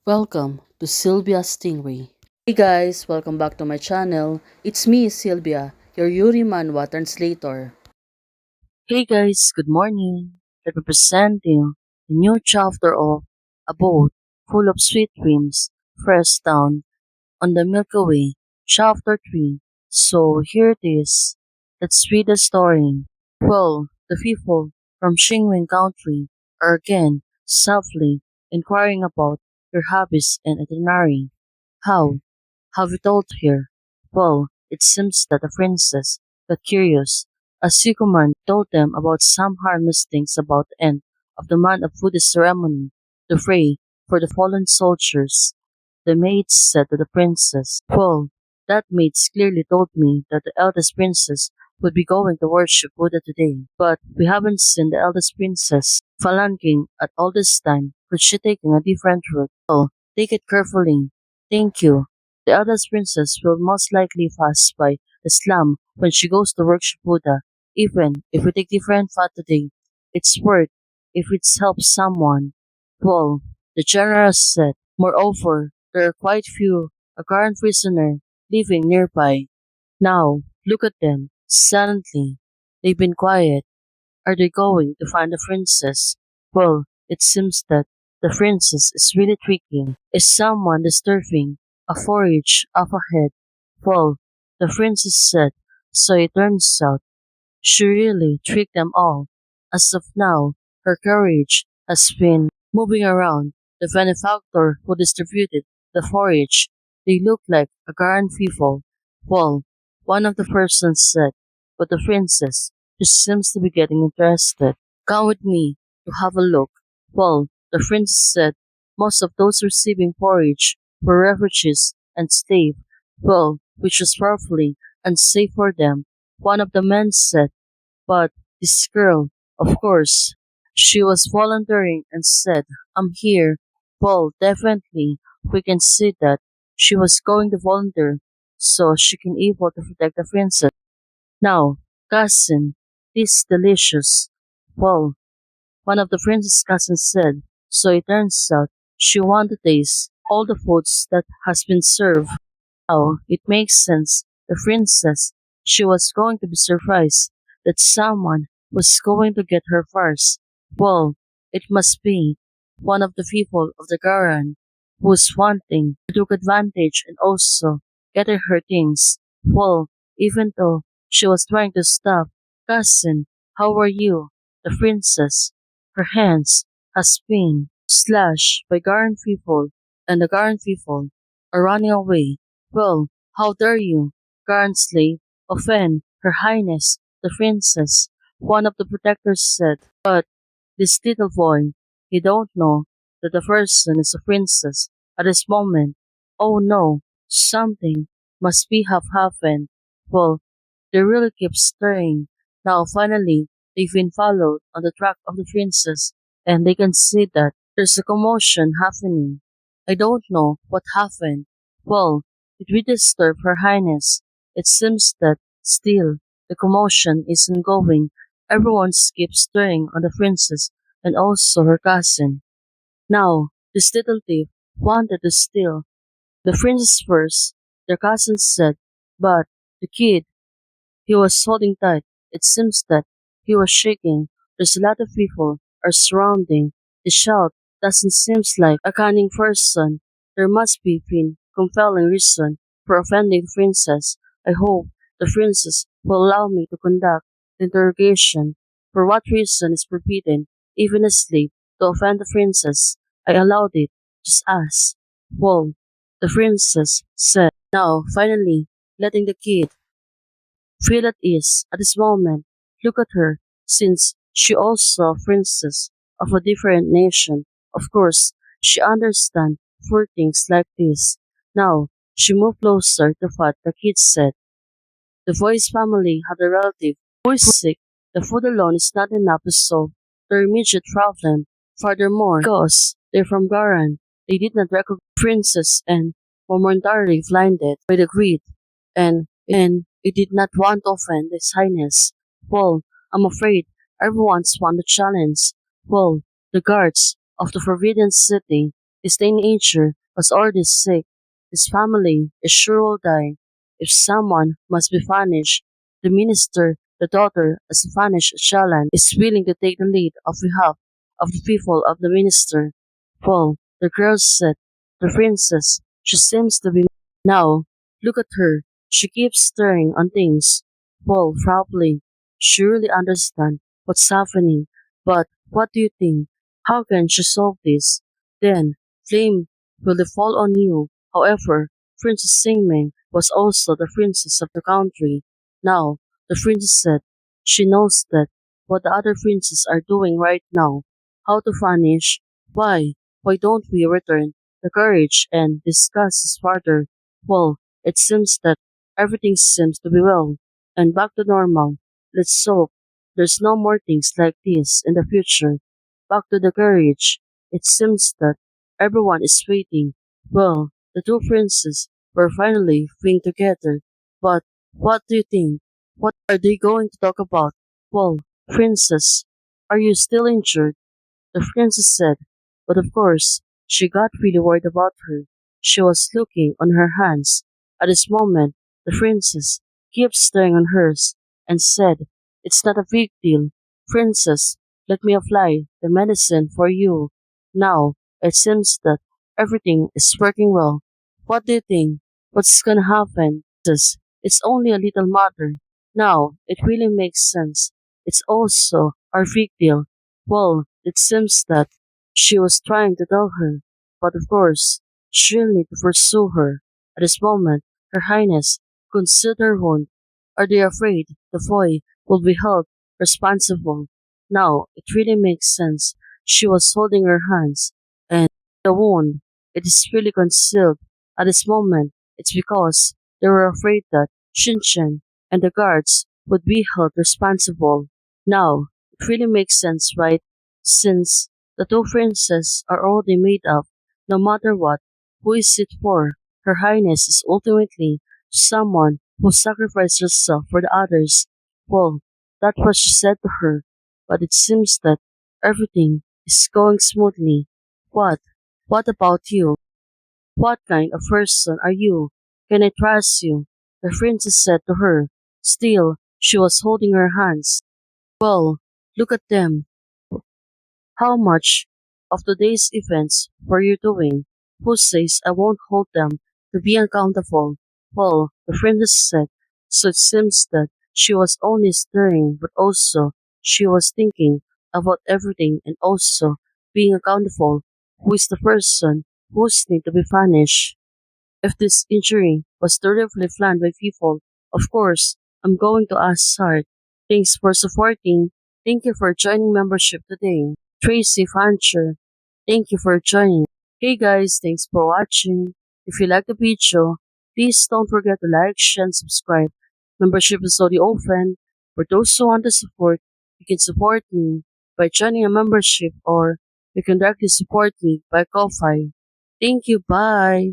Welcome to Sylvia Stingray. Hey guys, welcome back to my channel. It's me, Sylvia, your Yuri Manhwa translator. Hey guys, good morning. Let me present you the new chapter of A Boat Full of Sweet Dreams, fresh down on the Milky Way, chapter 3. So here it is. Let's read the story. Well, the people from Qingmeng country are again softly inquiring about your hobbies and itinerary. How have you told her? Well, it seems that the princess got curious as Sukuman told them about some harmless things about the end of the month of Buddhist ceremony, to pray for the fallen soldiers. The maids said to the princess, well, that maids clearly told me that the eldest princess would be going to worship Buddha today, but we haven't seen the eldest princess Falanking at all this time. Could she taking a different route? Oh, take it carefully. Thank you. The eldest princess will most likely pass by the slum when she goes to worship Buddha. Even if we take different path today, it's worth if it helps someone. Well, the general said. Moreover, there are quite few current prisoner living nearby. Now, look at them. Silently. They've been quiet. Are they going to find the princess? Well, it seems that the princess is really tricky. Is someone disturbing a forage up ahead? Well, the princess said, so it turns out she really tricked them all. As of now, her carriage has been moving around. The benefactor who distributed the forage, they look like a grand people. Well, one of the persons said, but the princess just seems to be getting interested. Come with me to have a look. Well, the princess said most of those receiving forage were refugees and slaves. Well, which was probably unsafe for them. One of the men said, but this girl, of course, she was volunteering and said, I'm here. Well, definitely, we can see that she was going to volunteer so she can able to protect the princess. Now, cousin, this is delicious. Well, one of the princess' cousins said, so it turns out she wanted to taste all the foods that has been served. Now, it makes sense. The princess, she was going to be surprised that someone was going to get her first. Well, it must be one of the people of the Garan who's wanting to take advantage and also getting her things. Well, even though she was trying to stop, cousin, how are you? The princess, her hands has been slashed by Garan people, and the Garan people are running away. Well, how dare you, Garan slave, offend Her Highness, the princess, one of the protectors said. But this little boy, he don't know that the person is a princess at this moment. Oh no, something must be have happened. Well, they really keep stirring. Now finally, they've been followed on the track of the princess, and they can see that there's a commotion happening. I don't know what happened. Well, it will disturb Her Highness. It seems that still the commotion is ongoing. Everyone keeps stirring on the princess and also her cousin. Now, this little thief wanted to steal the princess first, their cousin said, but the kid, he was holding tight. It seems that he was shaking. There's a lot of people are surrounding. The shout doesn't seem like a cunning person. There must be been compelling reason for offending the princess. I hope the princess will allow me to conduct the interrogation. For what reason is forbidden, even a slave, to offend the princess? I allowed it. Just ask. Well, the princess said, now finally letting the kid feel at ease at this moment. Look at her, since she also a princess of a different nation. Of course, she understands for things like this. Now, she moved closer to what the kid said. The boy's family had a relative who is sick. The food alone is not enough to solve their immediate problem. Furthermore, because they're from Garan, they did not recognize the princess and were momentarily blinded by the greed, and it did not want to offend His Highness. Well, I'm afraid everyone's want to challenge. Well, the guards of the Forbidden City, His teenager was already sick. His family is sure will die. If someone must be punished, the minister, the daughter, as a punished Shalan, is willing to take the lead of behalf of the people of the minister. Well, the girl said, the princess, she seems to be now. Look at her. She keeps staring on things. Well, probably. She really understands what's happening. But what do you think? How can she solve this? Then, blame will fall on you. However, Princess Xingmeng was also the princess of the country. Now, the princess said she knows that what the other princes are doing right now. How to punish? Why? Why don't we return the courage and discuss this further? Well, it seems that everything seems to be well and back to normal. Let's hope there's no more things like this in the future. Back to the courage. It seems that everyone is waiting. Well, the two princes were finally being together. But what do you think? What are they going to talk about? Well, princess, are you still injured? The princess said, but of course, she got really worried about her. She was looking on her hands. At this moment, the princess kept staring on hers and said, it's not a big deal. Princess, let me apply the medicine for you. Now, it seems that everything is working well. What do you think? What's gonna happen? Princess, it's only a little matter. Now, it really makes sense. It's also a big deal. Well, it seems that she was trying to tell her, but of course, she'll need to pursue her. At this moment, Her Highness, consider wound. Are they afraid the boy will be held responsible? Now, it really makes sense. She was holding her hands, and the wound, it is really concealed. At this moment, it's because they were afraid that Shinshan and the guards would be held responsible. Now, it really makes sense, right? Since the two princes are already made up, no matter what, who is it for? Her Highness is ultimately someone who sacrificed herself for the others. Well, that's what she said to her, but it seems that everything is going smoothly. What? What about you? What kind of person are you? Can I trust you? The princess said to her. Still, she was holding her hands. Well, look at them. How much of today's events were you doing? Who says I won't hold them to be accountable? Well, the princess said, so it seems that she was only staring, but also she was thinking about everything and also being accountable. Who is the person who's need to be punished? If this injury was deliberately planned by people, of course, I'm going to ask hard. Thanks for supporting. Thank you for joining membership today. Tracy Fancher, thank you for joining. Hey guys, thanks for watching. If you like the video, please don't forget to like, share, and subscribe. Membership is already open. For those who want to support, you can support me by joining a membership or you can directly support me by Ko-Fi. Thank you, bye.